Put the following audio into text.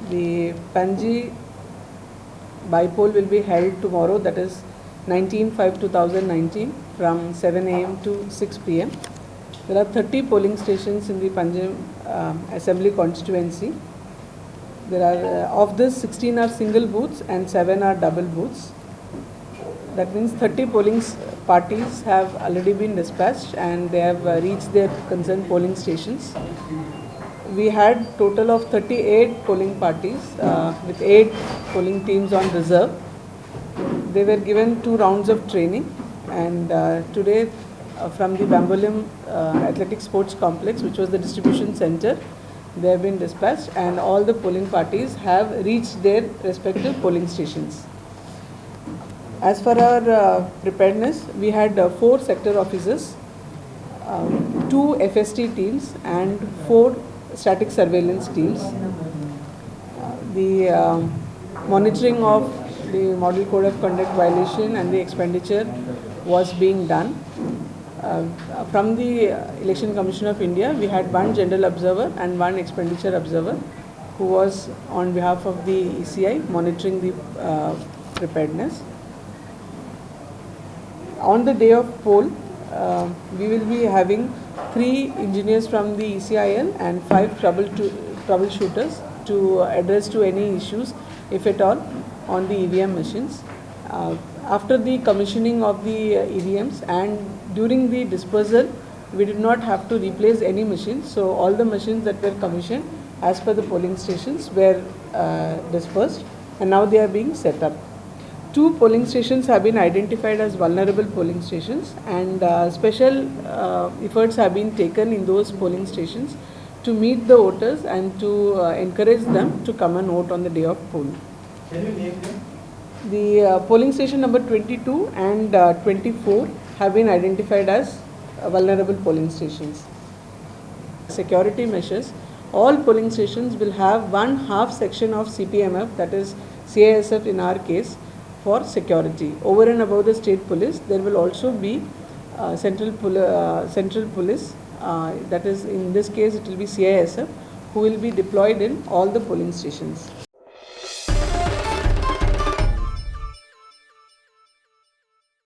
The Panaji bipole will be held tomorrow, that is 19/5/2019 from 7 a.m. to 6 p.m. There are 30 polling stations in the Panjim Assembly constituency. There are of this 16 are single booths and 7 are double booths. That means 30 polling parties have already been dispatched and they have reached their concerned polling stations. We had total of 38 polling parties with 8 polling teams on reserve. They were given 2 rounds of training, and today from the Bambolim Athletic Sports Complex, which was the distribution center, they have been dispatched and all the polling parties have reached their respective polling stations. As for our preparedness, we had 4 sector officers, 2 FST teams and 4 static surveillance teams. The monitoring of the Model Code of Conduct violation and the expenditure was being done. From the Election Commission of India, we had 1 general observer and 1 expenditure observer who was on behalf of the ECI monitoring the preparedness. On the day of poll, we will be having 3 engineers from the ECIL and 5 troubleshooters to address to any issues, if at all, on the EVM machines. After the commissioning of the EVMs and during the dispersal, we did not have to replace any machines. So all the machines that were commissioned as per the polling stations were dispersed, and now they are being set up. 2 polling stations have been identified as vulnerable polling stations, and special efforts have been taken in those polling stations to meet the voters and to encourage them to come and vote on the day of poll. Can you name them? The polling station number 22 and 24 have been identified as vulnerable polling stations. Security measures. All polling stations will have 1/2 section of CPMF, that is CISF in our case, for security. Over and above the state police, there will also be central police, that is in this case it will be CISF, who will be deployed in all the polling stations.